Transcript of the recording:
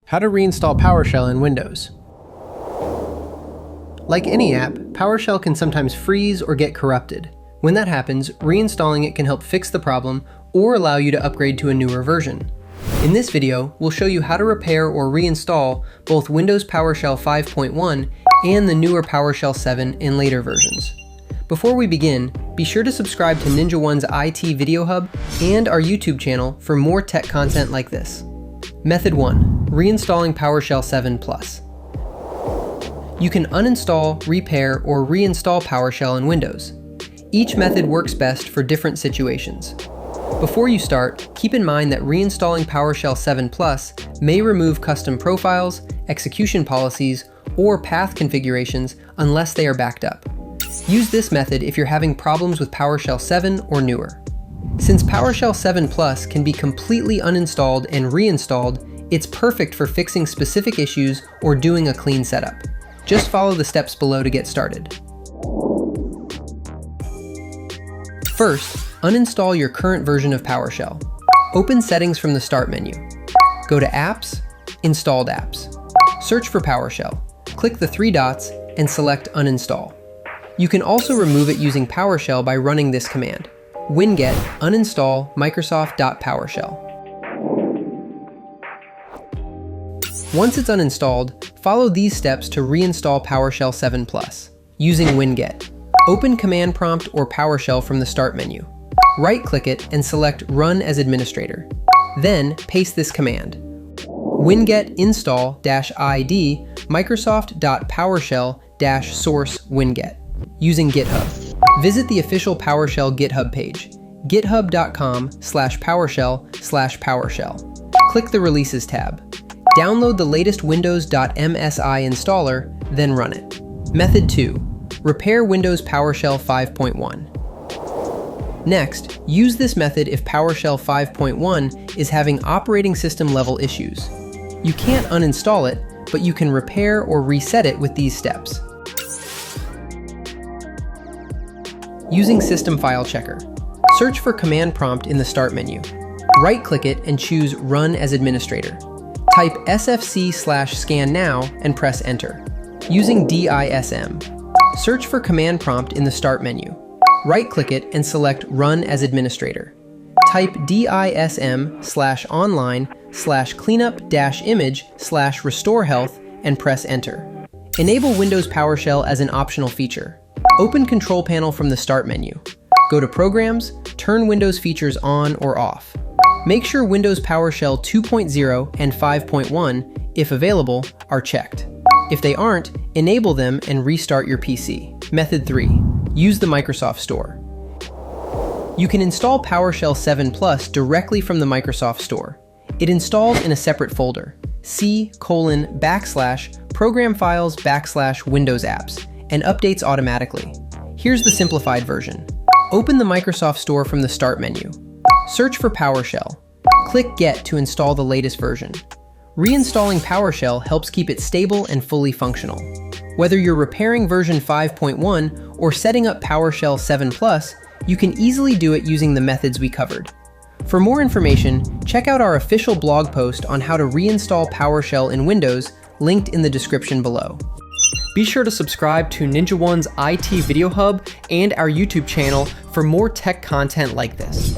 How to reinstall PowerShell in Windows. Like any app, PowerShell can sometimes freeze or get corrupted. When that happens, reinstalling it can help fix the problem or allow you to upgrade to a newer version. In this video, we'll show you how to repair or reinstall both Windows PowerShell 5.1 and the newer PowerShell 7 in later versions. Before we begin, be sure to subscribe to NinjaOne's IT Video Hub and our YouTube channel for more tech content like this. Method 1. Reinstalling PowerShell 7 Plus. You can uninstall, repair, or reinstall PowerShell in Windows. Each method works best for different situations. Before you start, keep in mind that reinstalling PowerShell 7 Plus may remove custom profiles, execution policies, or path configurations unless they are backed up. Use this method if you're having problems with PowerShell 7 or newer. Since PowerShell 7 Plus can be completely uninstalled and reinstalled, it's perfect for fixing specific issues or doing a clean setup. Just follow the steps below to get started. First, uninstall your current version of PowerShell. Open Settings from the Start menu. Go to Apps, Installed Apps. Search for PowerShell. Click the three dots and select Uninstall. You can also remove it using PowerShell by running this command: WinGet uninstall Microsoft.PowerShell. Once it's uninstalled, follow these steps to reinstall PowerShell 7 Plus. Using WinGet, open Command Prompt or PowerShell from the Start menu. Right-click it and select Run as Administrator. Then paste this command: WinGet install-id Microsoft.PowerShell-source WinGet. Using GitHub. Visit the official PowerShell GitHub page, github.com/PowerShell/PowerShell. Click the Releases tab. Download the latest Windows.msi installer, then run it. Method 2. Repair Windows PowerShell 5.1. Next, use this method if PowerShell 5.1 is having operating system level issues. You can't uninstall it, but you can repair or reset it with these steps. Using System File Checker. Search for Command Prompt in the Start menu. Right-click it and choose Run as Administrator. Type sfc/scan now and press Enter. Using DISM. Search for Command Prompt in the Start menu. Right-click it and select Run as Administrator. Type DISM/online/cleanup-image/restore health and press Enter. Enable Windows PowerShell as an optional feature. Open Control Panel from the Start menu. Go to Programs, turn Windows features on or off. Make sure Windows PowerShell 2.0 and 5.1, if available, are checked. If they aren't, enable them and restart your PC. Method 3. Use the Microsoft Store. You can install PowerShell 7 Plus directly from the Microsoft Store. It installs in a separate folder, C:\\program files \Windows apps, and updates automatically. Here's the simplified version. Open the Microsoft Store from the Start menu. Search for PowerShell. Click Get to install the latest version. Reinstalling PowerShell helps keep it stable and fully functional. Whether you're repairing version 5.1 or setting up PowerShell 7 Plus, you can easily do it using the methods we covered. For more information, check out our official blog post on how to reinstall PowerShell in Windows, linked in the description below. Be sure to subscribe to NinjaOne's IT Video Hub and our YouTube channel for more tech content like this.